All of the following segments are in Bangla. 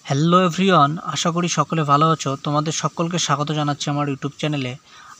হ্যালো এভরিওয়ান, আশা করি সকলে ভালো আছো। তোমাদের সকলকে স্বাগত জানাচ্ছি আমার ইউটিউব চ্যানেলে।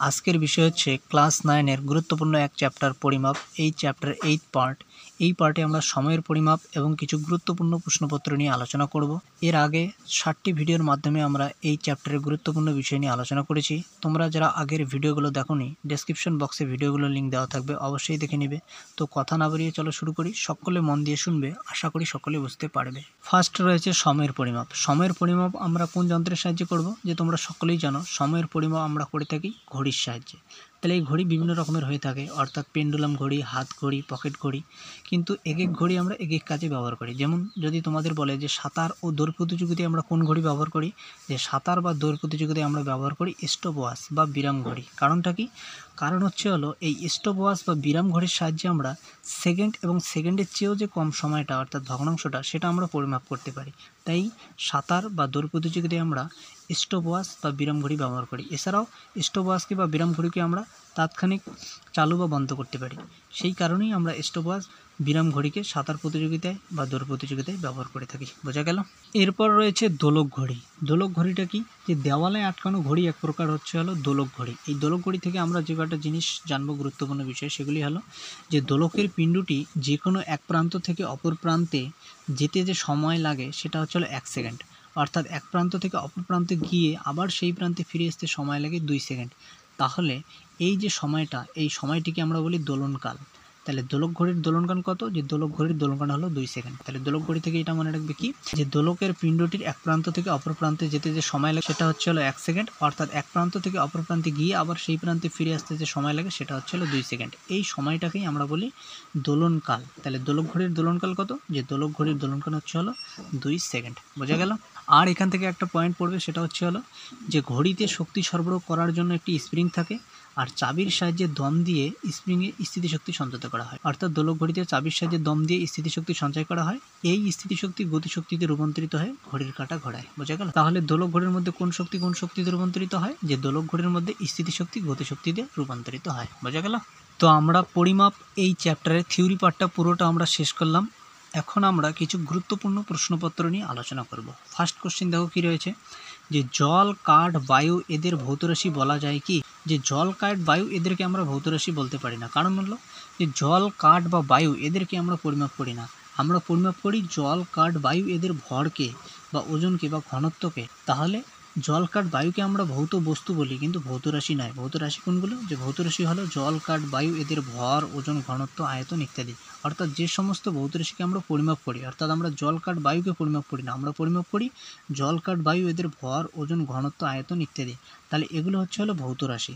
আজকের বিষয় হচ্ছে ক্লাস 9-এর গুরুত্বপূর্ণ এক চ্যাপ্টার পরিমাপ। এই চ্যাপ্টার 8 পার্ট। এই পার্টে আমরা সময়ের পরিমাপ এবং কিছু গুরুত্বপূর্ণ প্রশ্নপত্র নিয়ে আলোচনা করব। এর আগে 60টি ভিডিওর মাধ্যমে আমরা এই চ্যাপ্টারের গুরুত্বপূর্ণ বিষয় নিয়ে আলোচনা করেছি। তোমরা যারা আগের ভিডিওগুলো দেখোনি, ডেসক্রিপশন বক্সে ভিডিওগুলোর লিঙ্ক দেওয়া থাকবে, অবশ্যই দেখে নেবে। তো কথা না বাড়িয়ে চলো শুরু করি। সকলে মন দিয়ে শুনবে, আশা করি সকলে বুঝতে পারবে। ফার্স্ট রয়েছে সময়ের পরিমাপ। সময়ের পরিমাপ আমরা কোন যন্ত্রের সাহায্যে করব? যে তোমরা সকলেই জানো সময়ের পরিমাপ আমরা করে থাকি ঘড়ির সাহায্যে। তাহলে এই ঘড়ি বিভিন্ন রকমের হয়ে থাকে, অর্থাৎ পেন্ডুলাম ঘড়ি, হাত ঘড়ি, পকেট ঘড়ি। কিন্তু এক এক ঘড়ি আমরা এক এক কাজে ব্যবহার করি। যেমন যদি তোমাদের বলে যে সাঁতার ও দৌড় প্রতিযোগিতায় আমরা কোন ঘড়ি ব্যবহার করি, যে সাঁতার বা দৌড় প্রতিযোগিতায় আমরা ব্যবহার করি স্টপ ওয়াচ বা বিরাম ঘড়ি। কারণটা কি? কারণ হলো এই স্টপ ওয়াচ বা বিরাম ঘড়ির সাহায্যে আমরা সেকেন্ড এবং সেকেন্ডের চেয়েও যে কম সময়টা, অর্থাৎ ভগ্নাংশটা, সেটা আমরা পরিমাপ করতে পারি। তাই সাঁতার বা দৌড় প্রতিযোগিতায় আমরা স্টপ ওয়াচ বা বিরাম ঘড়ি ব্যবহার করি। এছাড়াও স্টপ ওয়াচকে বা বিরাম ঘড়িকে আমরা তাৎক্ষণিক চালু বা বন্ধ করতে পারি। সেই কারণেই আমরা স্টপ ওয়াচ, বিরাম ঘড়িকে সাঁতার প্রতিযোগিতায় বা দৌড় প্রতিযোগিতায় ব্যবহার করে থাকি। বোঝা গেল? এরপর রয়েছে দোলক ঘড়ি। দোলক ঘড়িটা কি? যে দেওয়ালে আটকানো ঘড়ি এক প্রকার হলো দোলক ঘড়ি। এই দোলক ঘড়ি থেকে আমরা যে কটা জিনিস জানবো গুরুত্বপূর্ণ বিষয়, সেগুলি হলো যে দোলকের পিণ্ডটি যে কোনো এক প্রান্ত থেকে অপর প্রান্তে যেতে যে সময় লাগে সেটা হলো 1 সেকেন্ড। অর্থাৎ এক প্রান্ত থেকে অপর প্রান্তে গিয়ে আবার সেই প্রান্তে ফিরে আসতে সময় লাগে 2 সেকেন্ড। তাহলে এই যে সময়টা, এই সময়টিকে আমরা বলি দোলনকাল। তাহলে দোলক ঘড়ির দোলনকাল কত? যে দোলক ঘড়ির দোলনকাল হলো 2 সেকেন্ড। তাহলে দোলক ঘড়ি থেকে এটা মনে রাখবে কি, যে দোলকের পিণ্ডটির এক প্রান্ত থেকে অপর প্রান্তে যেতে যে সময় লাগে সেটা হলো 1 সেকেন্ড। অর্থাৎ এক প্রান্ত থেকে অপর প্রান্তে গিয়ে আবার সেই প্রান্তে ফিরে আসতে যে সময় লাগে সেটা হলো 2 সেকেন্ড। এই সময়টাকেই আমরা বলি দোলনকাল। তাহলে দোলক ঘড়ির দোলনকাল কত? যে দোলক ঘড়ির দোলনকাল হলো 2 সেকেন্ড। বোঝা গেল? আর এখান থেকে একটা পয়েন্ট পড়বে, সেটা হলো যে ঘড়িতে শক্তি সরবরাহ করার জন্য একটি স্প্রিং থাকে, আর চাবির সাহায্যে দম দিয়ে স্প্রিংয়ে স্থিতিশক্তি সঞ্চিত করা হয়। অর্থাৎ দোলক ঘড়িতে চাবির সাহায্যে দম দিয়ে স্থিতিশক্তি সঞ্চয় করা হয়। এই স্থিতিশক্তি গতিশক্তিতে রূপান্তরিত হয় ঘড়ির কাঁটা ঘোরায়। বোঝা গেল? তাহলে দোলক ঘড়ির মধ্যে কোন শক্তিতে রূপান্তরিত হয়? যে দোলক ঘড়ির মধ্যে স্থিতিশক্তি গতিশক্তিতে রূপান্তরিত হয়। বোঝা গেল? তো আমরা পরিমাপ এই চ্যাপ্টারের থিওরি পার্টটা পুরোটা আমরা শেষ করলাম। এখন আমরা কিছু গুরুত্বপূর্ণ প্রশ্নপত্র নিয়ে আলোচনা করব। ফার্স্ট কোশ্চেন দেখো কি রয়েছে, যে জল, কাঠ, বায়ু এদের ভৌতরাশি বলা যায় কি? যে জল, কাঠ, বায়ু এদেরকে আমরা ভৌতরাশি বলতে পারি না। কারণ হলো যে জল, কাঠ বা বায়ু এদেরকে আমরা পরিমাপ করি না। আমরা পরিমাপ করি জল, কাঠ, বায়ু এদের ভরকে বা ওজনকে বা ঘনত্বকে। তাহলে জল, কাঠ, বায়ুকে আমরা ভৌত বস্তু বলি, কিন্তু ভৌতরাশি নয়। ভৌতরাশি কোনগুলো? যে ভৌতরাশি হলো জল, কাঠ, বায়ু এদের ভর, ওজন, ঘনত্ব, আয়তন ইত্যাদি। অর্থাৎ যে সমস্ত ভৌতরাশিকে আমরা পরিমাপ করি, অর্থাৎ আমরা জল, কাঠ, বায়ুকে পরিমাপ করি না, আমরা পরিমাপ করি জল, কাঠ, বায়ু এদের ভর, ওজন, ঘনত্ব, আয়তন ইত্যাদি। তাহলে এগুলো হলো ভৌত রাশি।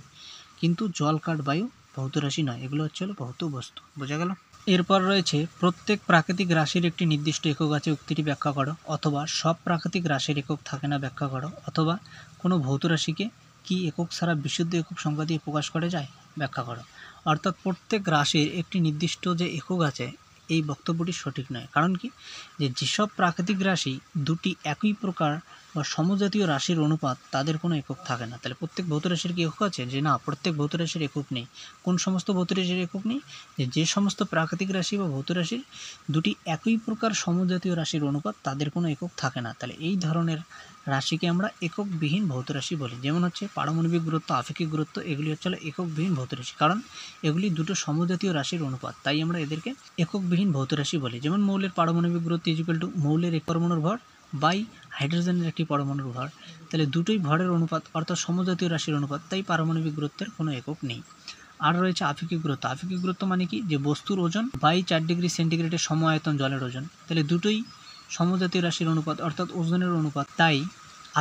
কিন্তু জল, কাঠ, বায়ু ভৌত রাশি নয়, এগুলো হলো ভৌত বস্তু। বোঝা গেল? এরপর রয়েছে প্রত্যেক প্রাকৃতিক রাশির একটি নির্দিষ্ট একক আছে, উক্তিটি ব্যাখ্যা করো। অথবা সব প্রাকৃতিক রাশির একক থাকে না, ব্যাখ্যা করো। অথবা কোনো ভৌত রাশিকে কি একক ছাড়া বিশুদ্ধ একক সংখ্যা দিয়ে প্রকাশ করা যায়, ব্যাখ্যা করো। অর্থাৎ প্রত্যেক রাশির একটি নির্দিষ্ট যে একক আছে, এই বক্তব্যটি সঠিক নয়। কারণ কি? যে যেসব প্রাকৃতিক রাশি দুটি একই প্রকার বা সমজাতীয় রাশির অনুপাত, তাদের কোনো একক থাকে না। তাহলে প্রত্যেক ভৌত রাশির কি একক আছে? যে না, প্রত্যেক ভৌত রাশির একক নেই। কোন সমস্ত ভৌত রাশির একক নেই? যে সমস্ত প্রাকৃতিক রাশি বা ভৌত রাশির দুটি একই প্রকার সমজাতীয় রাশির অনুপাত, তাদের কোনো একক থাকে না। তাহলে এই ধরনের রাশিকে আমরা এককবিহীন ভৌত রাশি বলি। যেমন পারমাণবিক গুরুত্ব, আপেক্ষিক গুরুত্ব, এগুলি হলো এককবিহীন ভৌত রাশি। কারণ এগুলি দুটো সমজাতীয় রাশির অনুপাত, তাই আমরা এদেরকে এককবিহীন ভৌত রাশি বলি। যেমন মৌলের পারমাণবিক গুরুত্ব ইকুয়াল টু মৌলের এক পরমাণুর ভর বাই হাইড্রোজেনের একটি পরমাণুর ভর। তাহলে দুটোই ভরের অনুপাত, অর্থাৎ সমজাতীয় রাশির অনুপাত, তাই পারমাণবিক গুরুত্বের কোনো একক নেই। আর রয়েছে আপেক্ষিক গুরুত্ব। আপেক্ষিক গুরুত্ব মানে কি? যে বস্তুর ওজন বাই 4 ডিগ্রি সেন্টিগ্রেডের সম আয়তন জলের ওজন। তাহলে দুটোই সমজাতীয় রাশির অনুপাত, অর্থাৎ ওজনের অনুপাত, তাই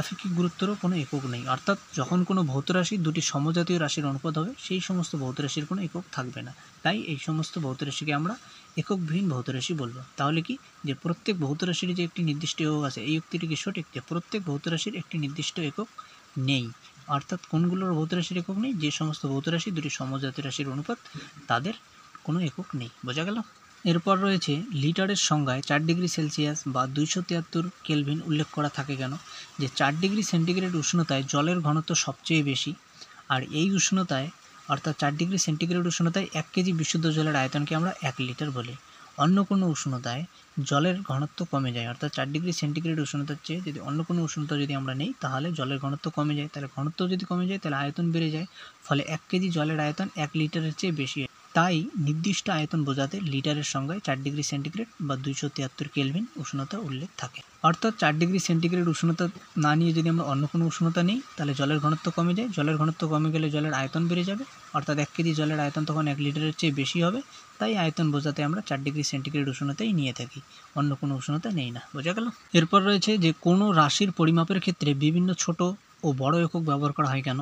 আপেক্ষিক গুরুত্বেরও কোনো একক নেই। অর্থাৎ যখন কোনো ভৌত রাশি দুটি সমজাতীয় রাশির অনুপাত হবে, সেই সমস্ত ভৌত রাশির কোনো একক থাকবে না। তাই এই সমস্ত ভৌত রাশিকে আমরা এককবিহীন ভৌত রাশি বলবো। তাহলে কি? যে প্রত্যেক ভৌত রাশির যে একটি নির্দিষ্ট একক আছে, এই উক্তিটি কি সঠিক? যে প্রত্যেক ভৌত রাশির একটি নির্দিষ্ট একক নেই। অর্থাৎ কোনগুলোর ভৌত রাশির একক নেই? যে সমস্ত ভৌত রাশি দুটি সমজাতীয় রাশির অনুপাত, তাদের কোনো একক নেই। বোঝা গেল? এরপর রয়েছে লিটারের সংজ্ঞায় 4 ডিগ্রি সেলসিয়াস বা 273 কেলভিন উল্লেখ করা থাকে কেন? যে 4 ডিগ্রি সেন্টিগ্রেড উষ্ণতায় জলের ঘনত্ব সবচেয়ে বেশি, আর এই উষ্ণতায় অর্থাৎ 4 ডিগ্রি সেন্টিগ্রেড উষ্ণতায় 1 কেজি বিশুদ্ধ জলের আয়তনকে আমরা 1 লিটার বলি। অন্য কোনো উষ্ণতায় জলের ঘনত্ব কমে যায়, অর্থাৎ 4 ডিগ্রি সেন্টিগ্রেড উষ্ণতার চেয়ে যদি অন্য কোনো উষ্ণতা যদি আমরা নিই তাহলে জলের ঘনত্ব কমে যায়, তাহলে ঘনত্ব যদি কমে যায় তাহলে আয়তন বেড়ে যায়, ফলে 1 কেজি জলের আয়তন 1 লিটারের চেয়ে বেশি হয়। তাই নির্দিষ্ট আয়তন বোঝাতে লিটারের সংজ্ঞায় 4 ডিগ্রি সেন্টিগ্রেড বা 273 কেলভিন উষ্ণতা উল্লেখ থাকে। অর্থাৎ 4 ডিগ্রি সেন্টিগ্রেড উষ্ণতা না নিয়ে যদি আমরা অন্য কোনো উষ্ণতা নিই তাহলে জলের ঘনত্ব কমে যায়, জলের ঘনত্ব কমে গেলে জলের আয়তন বেড়ে যাবে, অর্থাৎ 1 কেজি জলের আয়তন তখন 1 লিটারের চেয়ে বেশি হবে। তাই আয়তন বোঝাতে আমরা 4 ডিগ্রি সেন্টিগ্রেড উষ্ণতাই নিয়ে থাকি, অন্য কোনো উষ্ণতা নেই না। বোঝা গেল? এরপর রয়েছে যে কোনো রাশির পরিমাপের ক্ষেত্রে বিভিন্ন ছোট ও বড় একক ব্যবহার করা হয় কেন?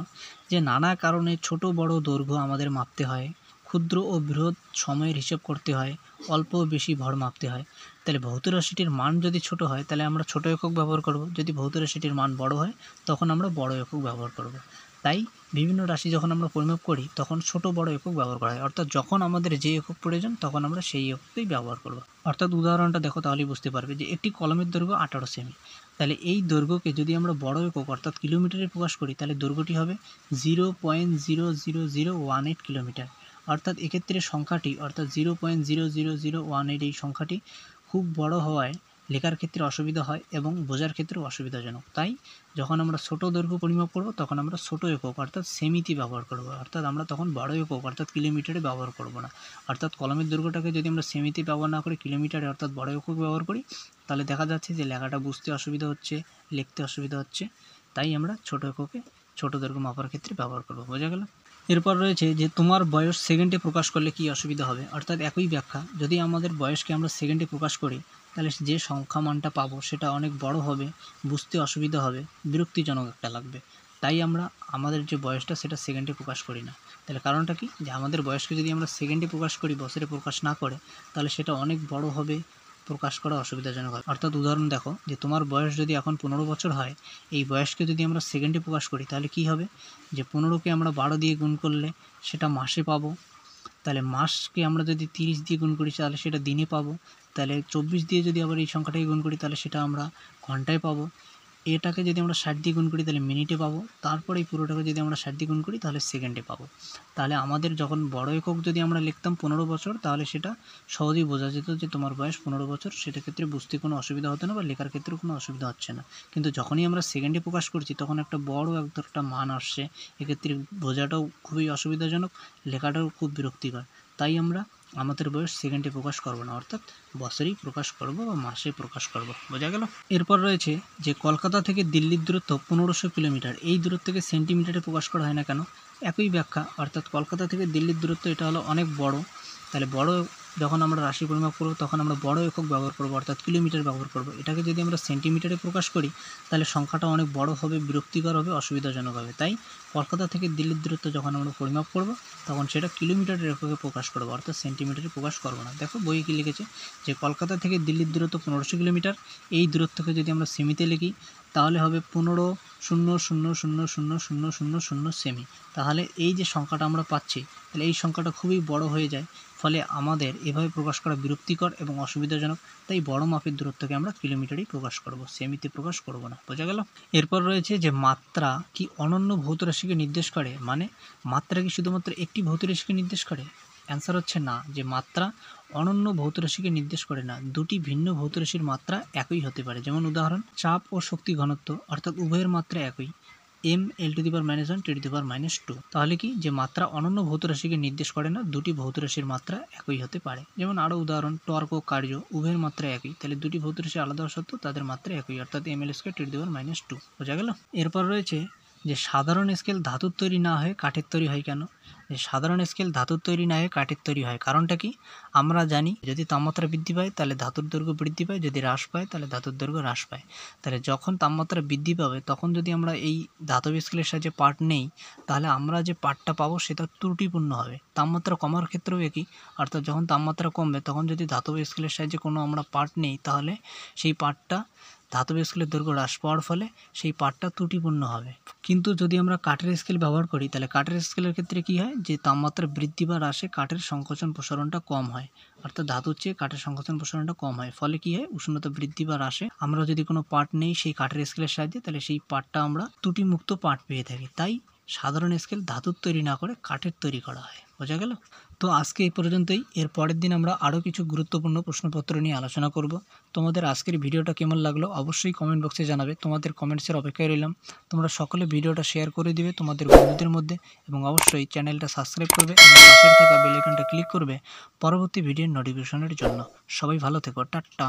যে নানা কারণে ছোট বড় দৈর্ঘ্য আমাদের মাপতে হয়, ক্ষুদ্র ও বৃহৎ সময়ের হিসাব করতে হয়, অল্প ও বেশি ভর মাপতে হয়। তাহলে ভৌত রাশিটির মান যদি ছোট হয় তাহলে আমরা ছোট একক ব্যবহার করব, যদি ভৌত রাশিটির মান বড় হয় তখন আমরা বড় একক ব্যবহার করব। তাই বিভিন্ন রাশি যখন আমরা পরিমাপ করি তখন ছোট বড় একক ব্যবহার করা হয়, অর্থাৎ যখন আমাদের যে একক প্রয়োজন তখন আমরা সেই এককই ব্যবহার করব। অর্থাৎ উদাহরণটা দেখো তাহলেই বুঝতে পারবে যে একটি কলমের দৈর্ঘ্য 18 সেমি। তাহলে এই দৈর্ঘ্যকে যদি আমরা বড় একক অর্থাৎ কিলোমিটারে প্রকাশ করি তাহলে দৈর্ঘ্যটি হবে 0.00018 কিলোমিটার। অর্থাৎ এক্ষেত্রে সংখ্যাটি অর্থাৎ 0.00018 এই সংখ্যাটি খুব বড় হওয়ায় লেখার ক্ষেত্রে অসুবিধা হয় এবং বোঝার ক্ষেত্রেও অসুবিধাজনক। তাই যখন আমরা ছোট দৈর্ঘ্য পরিমাপ করব তখন আমরা ছোট একক অর্থাৎ সেমিতে ব্যবহার করব, অর্থাৎ আমরা তখন বড় একক অর্থাৎ কিলোমিটারে ব্যবহার করব না। অর্থাৎ কলমের দৈর্ঘ্যটাকে যদি আমরা সেমিতে ব্যবহার না করে কিলোমিটারে অর্থাৎ বড় একক ব্যবহার করি তাহলে দেখা যাচ্ছে যে লেখাটা বুঝতে অসুবিধা হচ্ছে, লিখতে অসুবিধা হচ্ছে। তাই আমরা ছোট এককে ছোট দৈর্ঘ্য মাপার ক্ষেত্রে ব্যবহার করব। বোঝা গেল? এরপর রয়েছে যে তোমার বয়স সেকেন্ডে প্রকাশ করলে কি অসুবিধা হবে? অর্থাৎ একই ব্যাখ্যা, যদি আমাদের বয়সকে আমরা সেকেন্ডে প্রকাশ করি তাহলে যে সংখ্যা মানটা পাবো সেটা অনেক বড় হবে, বুঝতে অসুবিধা হবে, বিরক্তিজনক একটা লাগবে। তাই আমরা আমাদের যে বয়সটা সেটা সেকেন্ডে প্রকাশ করি না। তাহলে কারণটা কি? যে আমাদের বয়সকে যদি আমরা সেকেন্ডে প্রকাশ করি, বছরে প্রকাশ না করে, তাহলে সেটা অনেক বড় হবে, প্রকাশ করা অসুবিধাজনক হয়। অর্থাৎ উদাহরণ দেখো যে তোমার বয়স যদি এখন 15 বছর হয়, এই বয়সকে যদি আমরা সেকেন্ডে প্রকাশ করি তাহলে কি হবে? যে 15কে আমরা 12 দিয়ে গুণ করলে সেটা মাসে পাবো, তাহলে মাসকে আমরা যদি 30 দিয়ে গুণ করি তাহলে সেটা দিনে পাবো, তাহলে 24 দিয়ে যদি আবার এই সংখ্যাটাকে গুণ করি তাহলে সেটা আমরা ঘন্টায় পাবো, এটাকে যদি আমরা 60 দিয়ে গুণ করি তাহলে মিনিটে পাবো, তারপরে এই পুরোটাকে যদি আমরা 60 দিয়ে গুণ করি তাহলে সেকেন্ডে পাবো। তাহলে আমাদের যখন বড় একক যদি আমরা লিখতাম 15 বছর তাহলে সেটা সহজেই বোঝা যেত যে তোমার বয়স 15 বছর, সেটা ক্ষেত্রে বুঝতে কোনো অসুবিধা হতো না বা লেখার ক্ষেত্রেও কোনো অসুবিধা হচ্ছে না। কিন্তু যখনই আমরা সেকেন্ডে প্রকাশ করছি তখন একটা বড় একটা মান আসছে, এক্ষেত্রে বোঝাটাও খুবই অসুবিধাজনক, লেখাটাও খুব বিরক্তিকর। তাই আমরা আমাদের বয়স সেকেন্ডে প্রকাশ করব না, অর্থাৎ বছরেই প্রকাশ করব বা মাসে প্রকাশ করব। বোঝা গেল? এরপর রয়েছে যে কলকাতা থেকে দিল্লির দূরত্ব 1500 কিলোমিটার, এই দূরত্বকে সেন্টিমিটারে প্রকাশ করা হয় না কেন? একই ব্যাখ্যা, অর্থাৎ কলকাতা থেকে দিল্লির দূরত্ব এটা হলো অনেক বড়। তাহলে বড় যখন আমরা রাশি পরিমাপ করব তখন আমরা বড় একক ব্যবহার করব, অর্থাৎ কিলোমিটার ব্যবহার করব। এটাকে যদি আমরা সেন্টিমিটারে প্রকাশ করি তাহলে সংখ্যাটা অনেক বড় হবে, বিরক্তিকর হবে, অসুবিধাজনক হবে। তাই কলকাতা থেকে দিল্লির দূরত্ব যখন আমরা পরিমাপ করব তখন সেটা কিলোমিটারের এককে প্রকাশ করব, অর্থাৎ সেন্টিমিটারে প্রকাশ করব না। দেখো বইয়ে কী লিখেছে যে কলকাতা থেকে দিল্লির দূরত্ব 1500 কিলোমিটার, এই দূরত্বকে যদি আমরা সেমিতে লিখি তাহলে হবে 15,000,000,000 সেমি। তাহলে এই যে সংখ্যাটা আমরা পাচ্ছি তাহলে এই সংখ্যাটা খুবই বড় হয়ে যায়, ফলে আমাদের এভাবে প্রকাশ করা বিরক্তিকর এবং অসুবিধাজনক। তাই বড় মাপের দূরত্বকে আমরা কিলোমিটারেই প্রকাশ করব, সেমিতে প্রকাশ করব না। বোঝা গেল? এরপর রয়েছে যে মাত্রা কি অনন্য ভৌত রাশিকে নির্দেশ করে? মানে মাত্রা কি শুধুমাত্র একটি ভৌত রাশিকে নির্দেশ করে? অ্যান্সার হচ্ছে না, যে মাত্রা অনন্য ভৌত রাশিকে নির্দেশ করে না। দুটি ভিন্ন ভৌত রাশির মাত্রা একই হতে পারে। যেমন উদাহরণ, চাপ ও শক্তি ঘনত্ব অর্থাৎ উভয়ের মাত্রা একই, m(l⁻⁻1 × 2)। তাহলে কি যে মাত্রা অনন্য ভৌত রাশিকে নির্দেশ করে না, দুটি ভৌত রাশির মাত্রা একই হতে পারে। যেমন আরও উদাহরণ, টর্ক ও কার্য উভয়ের মাত্রা একই, তাহলে দুটি ভৌত রাশি আলাদা হওয়া সত্ত্বেও তাদের মাত্রা একই, অর্থাৎ ml² × 2। বোঝা গেল? এরপর রয়েছে যে সাধারণ স্কেল ধাতুর তৈরি না হয়ে কাঠের তৈরি হয় কেন? যে সাধারণ স্কেল ধাতুর তৈরি না হয়ে কাঠের তৈরি হয়, কারণটা কি? আমরা জানি যদি তাপমাত্রা বৃদ্ধি পায় তাহলে ধাতুর দৈর্ঘ্য বৃদ্ধি পায়, যদি হ্রাস পায় তাহলে ধাতুর দৈর্ঘ্য হ্রাস পায়। তাহলে যখন তাপমাত্রা বৃদ্ধি পাবে তখন যদি আমরা এই ধাতব স্কেলের সাহায্যে পার্ট নেই তাহলে আমরা যে পার্টটা পাবো সেটা ত্রুটিপূর্ণ হবে। তাপমাত্রা কমার ক্ষেত্রেও একই, অর্থাৎ যখন তাপমাত্রা কমবে তখন যদি ধাতব স্কেলের সাহায্যে কোনো আমরা পার্ট নেই তাহলে সেই পার্টটা ধাতব স্কেলের দৈর্ঘ্য হ্রাস পাওয়ার ফলে সেই পার্টটা ত্রুটিপূর্ণ হবে। কিন্তু যদি আমরা কাঠের স্কেল ব্যবহার করি তাহলে কাঠের স্কেলের ক্ষেত্রে কী হয়, যে তাপমাত্রা বৃদ্ধি বা হ্রাসে কাঠের সংকোচন প্রসারণটা কম হয়, অর্থাৎ ধাতুর চেয়ে কাঠের সংকোচন প্রসারণটা কম হয়। ফলে কী হয়, উষ্ণতা বৃদ্ধি বা হ্রাসে আমরা যদি কোনো পার্ট নেই সেই কাঠের স্কেলের সাহায্যে তাহলে সেই পার্টটা আমরা ত্রুটিমুক্ত পার্ট পেয়ে থাকি। তাই সাধারণ স্কেল ধাতুর তৈরি না করে কাঠের তৈরি করা হয়। বোঝা গেল? তো আজকে এই পর্যন্তই। এর পরের দিন আমরা আরও কিছু গুরুত্বপূর্ণ প্রশ্নপত্র নিয়ে আলোচনা করব। তোমাদের আজকের ভিডিওটা কেমন লাগলো অবশ্যই কমেন্ট বক্সে জানাবে। তোমাদের কমেন্টসের অপেক্ষায় রইলাম। তোমরা সকলে ভিডিওটা শেয়ার করে দিবে তোমাদের বন্ধুদের মধ্যে এবং অবশ্যই চ্যানেলটা সাবস্ক্রাইব করবে এবং পাশে থাকা বেল আইকনটা ক্লিক করবে পরবর্তী ভিডিওর নোটিফিকেশনের জন্য। সবাই ভালো থেকো। টাটা।